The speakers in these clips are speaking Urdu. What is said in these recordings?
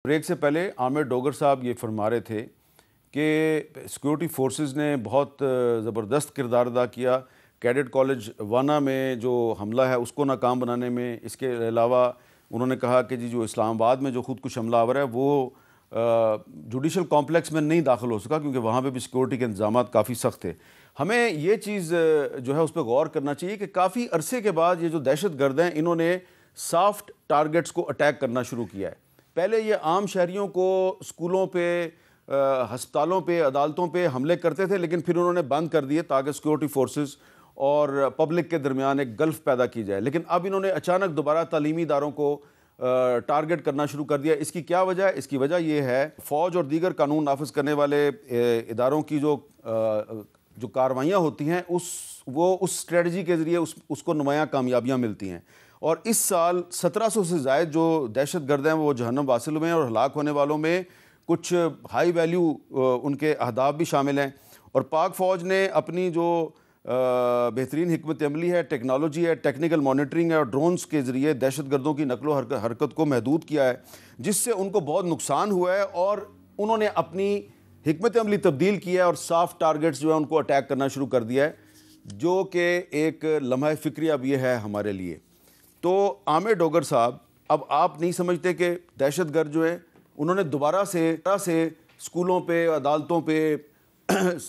بریک سے پہلے عامر ڈوگر صاحب یہ فرما رہے تھے کہ سیکورٹی فورسز نے بہت زبردست کردار ادا کیا کیڈٹ کالج وانا میں جو حملہ ہے اس کو ناکام بنانے میں۔ اس کے علاوہ انہوں نے کہا کہ جو اسلام آباد میں جو خود کش حملہ آور ہے وہ جوڈیشل کمپلیکس میں نہیں داخل ہو سکا کیونکہ وہاں پہ بھی سیکورٹی کے انتظامات کافی سخت تھے۔ ہمیں یہ چیز جو ہے اس پہ غور کرنا چاہیے کہ کافی عرصے کے بعد یہ جو دہشت گرد ہیں انہوں نے سافٹ ٹارگٹس کو اٹیک کرنا شروع کیا ہے۔ پہلے یہ عام شہریوں کو اسکولوں پہ، ہسپتالوں پہ، عدالتوں پہ حملے کرتے تھے، لیکن پھر انہوں نے بند کر دیے تاکہ سیکورٹی فورسز اور پبلک کے درمیان ایک گلف پیدا کی جائے۔ لیکن اب انہوں نے اچانک دوبارہ تعلیمی اداروں کو ٹارگٹ کرنا شروع کر دیا۔ اس کی کیا وجہ ہے؟ اس کی وجہ یہ ہے فوج اور دیگر قانون نافذ کرنے والے اداروں کی جو کاروائیاں ہوتی ہیں وہ اس اسٹریٹجی کے ذریعے اس کو نمایاں کامیابیاں ملتی ہیں۔ اور اس سال 1700 سے زائد جو دہشت گرد ہیں وہ جہنم واصل ہوئے ہیں، اور ہلاک ہونے والوں میں کچھ ہائی ویلیو ان کے اہداف بھی شامل ہیں۔ اور پاک فوج نے اپنی جو بہترین حکمت عملی ہے، ٹیکنالوجی ہے، ٹیکنیکل مانیٹرنگ ہے اور ڈرونز کے ذریعے دہشت گردوں کی نقل و حرکت کو محدود کیا ہے، جس سے ان کو بہت نقصان ہوا ہے، اور انہوں نے اپنی حکمت عملی تبدیل کیا ہے اور سافٹ ٹارگٹس جو ہے ان کو اٹیک کرنا شروع کر دیا ہے، جو کہ ایک لمحہ فکری اب یہ ہے ہمارے لیے۔ تو عامر ڈوگر صاحب، اب آپ نہیں سمجھتے کہ دہشت گرد جو ہے انہوں نے دوبارہ سے اسکولوں پہ، عدالتوں پہ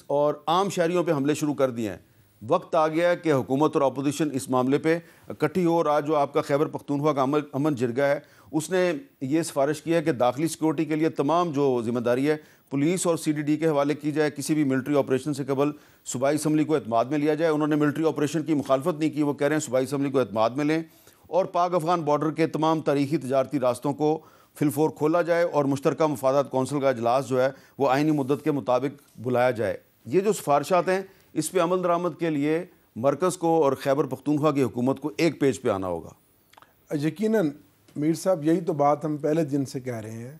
اور عام شہریوں پہ حملے شروع کر دیے ہیں؟ وقت آ گیا ہے کہ حکومت اور اپوزیشن اس معاملے پہ اکٹھی ہو۔ اور آج جو آپ کا خیبر پختونخوا کا امن جرگہ ہے اس نے یہ سفارش کی ہے کہ داخلی سیکورٹی کے لیے تمام جو ذمہ داری ہے پولیس اور سی ڈی ڈی کے حوالے کی جائے، کسی بھی ملٹری آپریشن سے قبل صوبائی اسمبلی کو اعتماد میں لیا جائے۔ انہوں نے ملٹری آپریشن کی مخالفت نہیں کی، وہ کہہ رہے ہیں صوبائی اسمبلی کو اعتماد میں لیں، اور پاک افغان بارڈر کے تمام تاریخی تجارتی راستوں کو فی الفور کھولا جائے، اور مشترکہ مفادات کونسل کا اجلاس جو ہے وہ آئینی مدت کے مطابق بلایا جائے۔ یہ جو سفارشات ہیں اس پہ عمل درآمد کے لیے مرکز کو اور خیبر پختونخوا کی حکومت کو ایک پیج پہ آنا ہوگا۔ یقیناً میر صاحب، یہی تو بات ہم پہلے دن سے کہہ رہے ہیں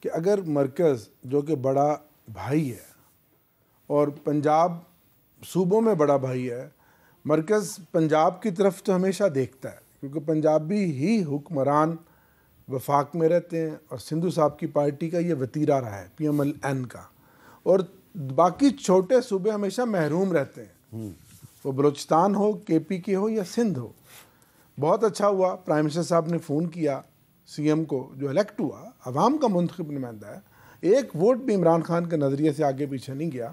کہ اگر مرکز جو کہ بڑا بھائی ہے اور پنجاب صوبوں میں بڑا بھائی ہے، مرکز پنجاب کی طرف تو ہمیشہ دیکھتا ہے، کیونکہ پنجابی ہی حکمران وفاق میں رہتے ہیں، اور سندھو صاحب کی پارٹی کا یہ وتیرہ رہا ہے پی ایم ایل این کا، اور باقی چھوٹے صوبے ہمیشہ محروم رہتے ہیں، وہ بلوچستان ہو، کے پی کے ہو یا سندھ ہو۔ بہت اچھا ہوا پرائم منسٹر صاحب نے فون کیا سی ایم کو، جو الیکٹ ہوا، عوام کا منتخب نمائندہ ہے، ایک ووٹ بھی عمران خان کے نظریے سے آگے پیچھے نہیں گیا۔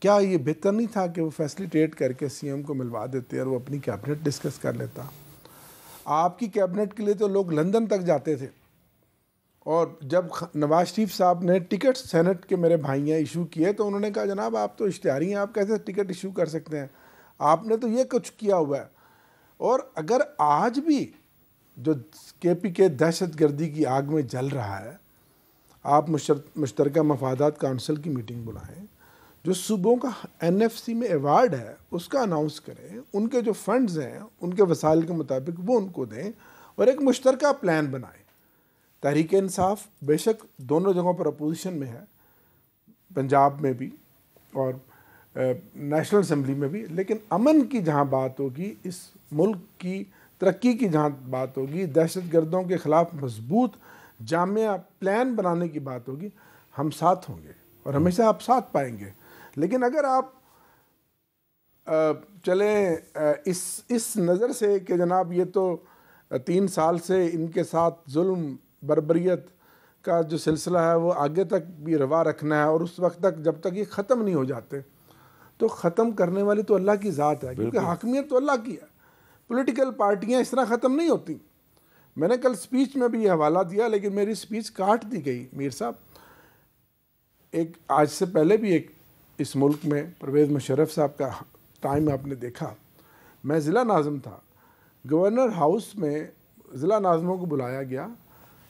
کیا یہ بہتر نہیں تھا کہ وہ فیسلیٹیٹ کر کے سی ایم کو ملوا دیتے اور وہ اپنی کیبنٹ ڈسکس کر لیتا؟ آپ کی کیبنٹ کے لیے تو لوگ لندن تک جاتے تھے، اور جب نواز شریف صاحب نے ٹکٹ سینٹ کے میرے بھائیاں ایشو کیے تو انہوں نے کہا جناب آپ تو اشتہاری ہیں، آپ کیسے ٹکٹ ایشو کر سکتے ہیں؟ آپ نے تو یہ کچھ کیا ہوا ہے۔ اور اگر آج بھی جو کے پی کے دہشت گردی کی آگ میں جل رہا ہے، آپ مشترکہ مفادات کونسل کی میٹنگ بلائیں، جو صوبوں کا این ایف سی میں ایوارڈ ہے اس کا اناؤنس کریں، ان کے جو فنڈز ہیں ان کے وسائل کے مطابق وہ ان کو دیں، اور ایک مشترکہ پلان بنائیں۔ تحریک انصاف بے شک دونوں جگہوں پر اپوزیشن میں ہے، پنجاب میں بھی اور نیشنل اسمبلی میں بھی، لیکن امن کی جہاں بات ہوگی، اس ملک کی ترقی کی جہاں بات ہوگی، دہشت گردوں کے خلاف مضبوط جامع پلان بنانے کی بات ہوگی، ہم ساتھ ہوں گے اور ہمیشہ آپ ساتھ پائیں گے۔ لیکن اگر آپ چلیں اس نظر سے کہ جناب یہ تو 3 سال سے ان کے ساتھ ظلم بربریت کا جو سلسلہ ہے وہ آگے تک بھی روا رکھنا ہے، اور اس وقت تک جب تک یہ ختم نہیں ہو جاتے، تو ختم کرنے والی تو اللہ کی ذات ہے، کیونکہ حاکمیت تو اللہ کی ہے۔ پولیٹیکل پارٹیاں اس طرح ختم نہیں ہوتی۔ میں نے کل سپیچ میں بھی یہ حوالہ دیا، لیکن میری سپیچ کاٹ دی گئی میر صاحب۔ ایک آج سے پہلے بھی ایک اس ملک میں پرویز مشرف صاحب کا ٹائم آپ نے دیکھا، میں ضلع ناظم تھا، گورنر ہاؤس میں ضلع ناظموں کو بلایا گیا،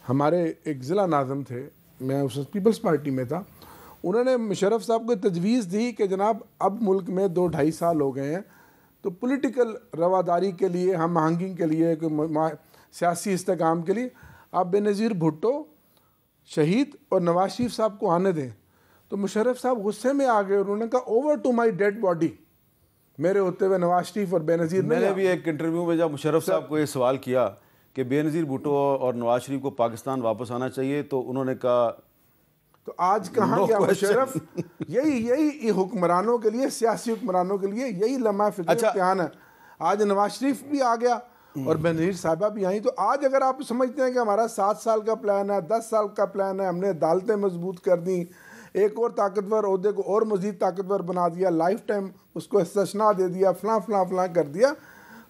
ہمارے ایک ضلع ناظم تھے، میں اس پیپلز پارٹی میں تھا، انہوں نے مشرف صاحب کو تجویز دی کہ جناب اب ملک میں 2-2.5 سال ہو گئے ہیں، تو پولیٹیکل رواداری کے لیے، ہم آہنگی کے لیے، سیاسی استحکام کے لیے آپ بے نظیر بھٹو، شہید اور نواز شریف صاحب کو آنے دیں۔ تو مشرف صاحب غصے میں آ گئے، انہوں نے کہا over to my dead body, میرے ہوتے ہوئے نواز شریف اور بے نظیر میں نے بھی ایک انٹرویو میں جب مشرف صاحب کو یہ سوال کیا کہ بے نظیر بھٹو اور نواز شریف کو پاکستان واپس آنا چاہیے، تو انہوں نے کہا تو آج کہاں گیا مشرف؟ یہی حکمرانوں کے لیے، سیاسی حکمرانوں کے لیے یہی لمحہ فکر امتحان ہے۔ آج نواز شریف بھی آ گیا اور بینظیر صاحبہ بھی آئیں، تو آج اگر آپ سمجھتے ہیں کہ ہمارا 7 سال کا پلان ہے، 10 سال کا پلان ہے، ہم نے عدالتیں مضبوط کر دیں، ایک اور طاقتور عہدے کو اور مزید طاقتور بنا دیا، لائف ٹائم اس کو استثناء دے دیا، فلاں فلاں فلاں کر دیا،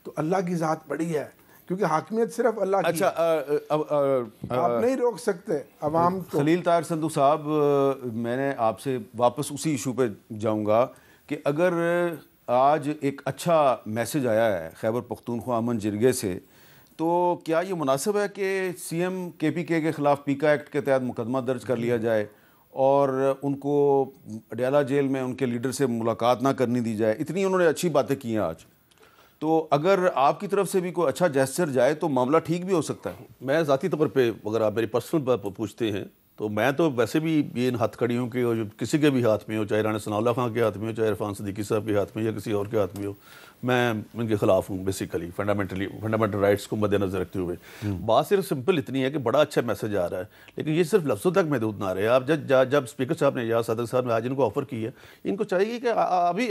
تو اللہ کی ذات بڑی ہے، کیونکہ حاکمیت صرف اللہ کی ہے، آپ نہیں روک سکتے عوام کو۔ خلیل طاہر سندھو صاحب، میں نے آپ سے واپس اسی ایشو پہ جاؤں گا کہ اگر آج ایک اچھا میسج آیا ہے خیبر پختونخوا امن جرگے سے، تو کیا یہ مناسب ہے کہ سی ایم KPK کے خلاف پیکا ایکٹ کے تحت مقدمہ درج کر لیا جائے اور ان کو اڈیالہ جیل میں ان کے لیڈر سے ملاقات نہ کرنی دی جائے؟ اتنی انہوں نے اچھی باتیں کی ہیں آج، تو اگر آپ کی طرف سے بھی کوئی اچھا جیسچر جائے تو معاملہ ٹھیک بھی ہو سکتا ہے۔ میں ذاتی طور پہ اگر آپ میری پرسنل بات پوچھتے ہیں تو میں تو ویسے بھی یہ ان ہاتھ کڑیوں کے کسی کے بھی ہاتھ میں ہو، چاہے رانا ثناء اللہ خان کے ہاتھ میں ہو، چاہے عرفان صدیقی صاحب کے ہاتھ میں یا کسی اور کے ہاتھ میں ہو، میں ان کے خلاف ہوں بیسیکلی فنڈامنٹل رائٹس کو مد نظر رکھتے ہوئے۔ بات صرف سمپل اتنی ہے کہ بڑا اچھا میسج آ رہا ہے، لیکن یہ صرف لفظوں تک محدود نہ رہے۔ آپ جب اسپیکر صاحب نے یا صادق صاحب نے آج ان کو آفر کی ہے، ان کو چاہیے کہ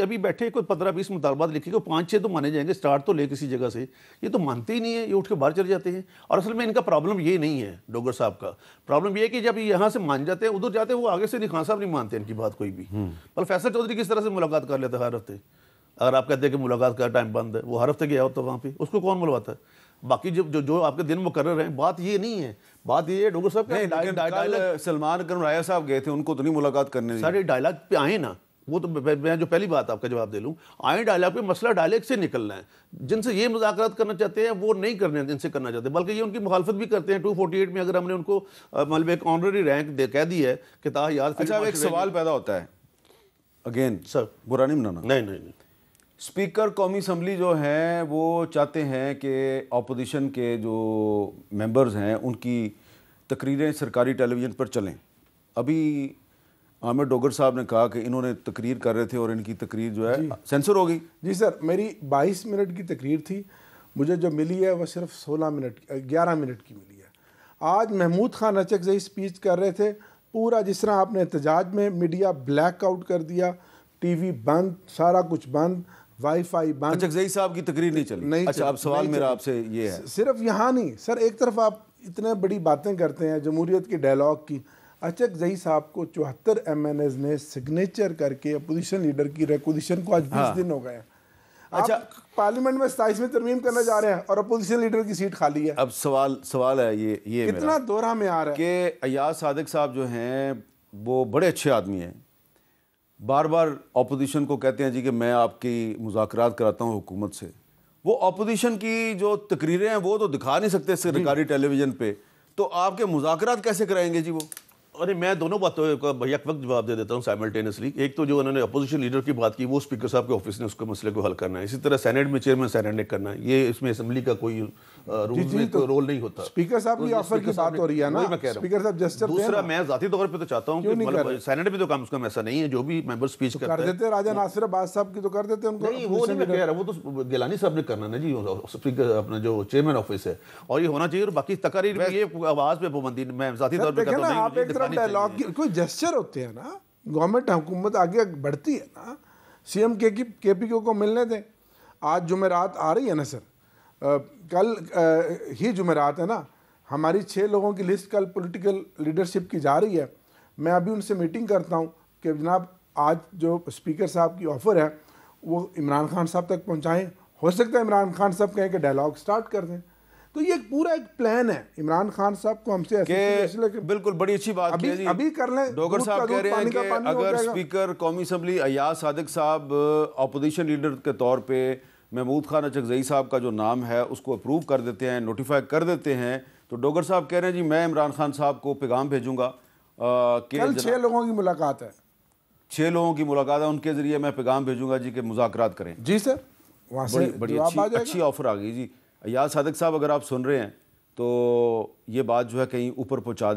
ابھی بیٹھے کوئی 15-20 مطالبات لکھے گا، 5-6 تو مانے جائیں گے، اسٹارٹ تو لے کسی جگہ سے۔ یہ تو مانتے ہی نہیں ہیں، یہ اٹھ کے باہر چلے جاتے ہیں۔ اور اصل میں ان کا پرابلم یہ نہیں ہے ڈوگر صاحب کا، پرابلم یہ ہے کہ جب یہاں سے مان جاتے ہیں ادھر جاتے ہیں، وہ آگے سے خان صاحب نہیں مانتے ان کی بات کوئی بھی۔ پر فیصل چودھری کس طرح سے ملاقات کر لیتا ہے ہر ہفتے؟ اگر آپ کہتے ہیں کہ ملاقات کا ٹائم بند ہے، وہ ہر ہفتے گیا ہوتا ہے وہاں پہ، اس کو کون ملواتا ہے؟ باقی جو آپ کے دن مقرر ہیں، بات یہ نہیں ہے، بات یہ ہے ڈوگر صاحب کل سلمان اکرم رایا صاحب گئے تھے، ان کو تو نہیں ملاقات کرنے دی۔ سارے ڈائلاگ پہ آئیں نا، وہ تو میں جو پہلی بات آپ کا جواب دے لوں، آئیں ڈائلاگ پہ، مسئلہ ڈائلاگ سے نکلنا ہے۔ جن سے یہ مذاکرات کرنا چاہتے ہیں وہ نہیں کرنے ان سے کرنا چاہتے، بلکہ یہ ان کی مخالفت بھی کرتے ہیں۔ 248 میں اگر ہم نے ان کو مطلب ایک آنرری رینک کہہ دی ہے کہ تا یاد۔ اچھا، ایک سوال پیدا ہوتا ہے اگین، سر برا نہیں منانا، نہیں، اسپیکر قومی اسمبلی جو ہیں وہ چاہتے ہیں کہ اپوزیشن کے جو ممبرز ہیں ان کی تقریریں سرکاری ٹیلی ویژن پر چلیں۔ ابھی عامر ڈوگر صاحب نے کہا کہ انہوں نے تقریر کر رہے تھے اور ان کی تقریر جو ہے سینسر ہو گئی۔ جی سر، میری 22 منٹ کی تقریر تھی، مجھے جو ملی ہے وہ صرف 11 منٹ کی ملی ہے۔ آج محمود خان اچکزئی اسپیچ کر رہے تھے، پورا جس طرح آپ نے احتجاج میں میڈیا بلیک آؤٹ کر دیا، ٹی وی بند، سارا کچھ بند، وائی فائی بند۔ اچکزئی صاحب کی تقریر نہیں چلی؟ اچھا، اب سوال میرا آپ سے یہ ہے، صرف یہاں نہیں سر، ایک طرف آپ اتنے بڑی باتیں کرتے ہیں جمہوریت کے ڈائلاگ کی، اچکزئی صاحب کو 74 MNAs نے سگنیچر کر کے اپوزیشن لیڈر کی ریکوزیشن کو آج 20 دن ہو گئے ہیں۔ اچھا، پارلیمنٹ میں 27ویں ترمیم کرنے جا رہے ہیں اور اپوزیشن لیڈر کی سیٹ خالی ہے۔ اب سوال ہے یہ کتنا دورہ میں آ رہا ہے کہ ایاز صادق صاحب جو ہیں وہ بڑے اچھے آدمی ہیں، بار بار اپوزیشن کو کہتے ہیں جی کہ میں آپ کی مذاکرات کراتا ہوں حکومت سے۔ وہ اپوزیشن کی جو تقریریں ہیں وہ تو دکھا نہیں سکتے سرکاری ٹیلی ویژن پہ، تو آپ کے مذاکرات کیسے کرائیں گے جی وہ؟ ارے میں دونوں باتوں کا یک وقت جواب دے دیتا ہوں سائملٹینسلی۔ ایک تو جو انہوں نے اپوزیشن لیڈر کی بات کی، وہ اسپیکر صاحب کے آفس نے اس کو مسئلے کو حل کرنا ہے، اسی طرح سینیٹ میں چیئرمین سینیٹ نے کرنا ہے، یہ اس میں اسمبلی کا کوئی رول میں کوئی رول نہیں ہوتا۔ اسپیکر صاحب کی آفر کی بات ہو رہی ہے نا، اسپیکر صاحب جسٹر دیں۔ دوسرا میں ذاتی طور پہ تو چاہتا ہوں کہ سینیٹ میں تو کام اس کا ایسا نہیں ہے، جو بھی ممبر اسپیچ کر دیتے، راجہ ناصر عباس صاحب کی تو کر دیتے ان کو۔ نہیں، وہ نہیں میں کہہ رہا، وہ تو گیلانی صاحب نے کرنا نا جی، اسپیکر اپنا جو چیئرمین آفس ہے، اور یہ ہونا چاہیے۔ اور باقی تقاریر میں یہ آواز پہ پابندی میں ذاتی طور پہ کہتا ہوں، آپ ایک طرف ڈائلاگ کوئی جسچر ہوتے ہیں نا، گورنمنٹ حکومت آگے بڑھتی ہے نا، سی ایم KPK کو ملنے دیں۔ آج جمعرات آ رہی ہے نا سر، کل ہی جمعرات ہے نا، ہماری 6 لوگوں کی لسٹ کل پولیٹیکل لیڈرشپ کی جا رہی ہے۔ میں ابھی ان سے میٹنگ کرتا ہوں کہ جناب آج جو اسپیکر صاحب کی آفر ہے وہ عمران خان صاحب تک پہنچائیں، ہو سکتا ہے عمران خان صاحب کہیں کہ ڈائلاگ سٹارٹ کر دیں۔ تو یہ پورا ایک پلان ہے عمران خان صاحب کو ہم سے کہ بالکل بڑی اچھی بات کی جی، ابھی کر لیں۔ ڈوگر صاحب کہہ رہے ہیں کہ اگر اسپیکر قومی اسمبلی ایاز صادق صاحب اپوزیشن لیڈر کے طور پہ محمود خان اچکزئی صاحب کا جو نام ہے اس کو اپروو کر دیتے ہیں، نوٹیفائی کر دیتے ہیں، تو ڈوگر صاحب کہہ رہے ہیں جی میں عمران خان صاحب کو پیغام بھیجوں گا کہ کل 6 لوگوں کی ملاقات ہے، 6 لوگوں کی ملاقات ہے، ان کے ذریعے میں پیغام بھیجوں گا جی کہ مذاکرات کریں۔ جی سر، وہاں سے بڑی اچھی آفر آ گئی جی۔ ایاز صادق صاحب اگر آپ سن رہے ہیں تو یہ بات جو ہے کہیں اوپر پہنچا دیں۔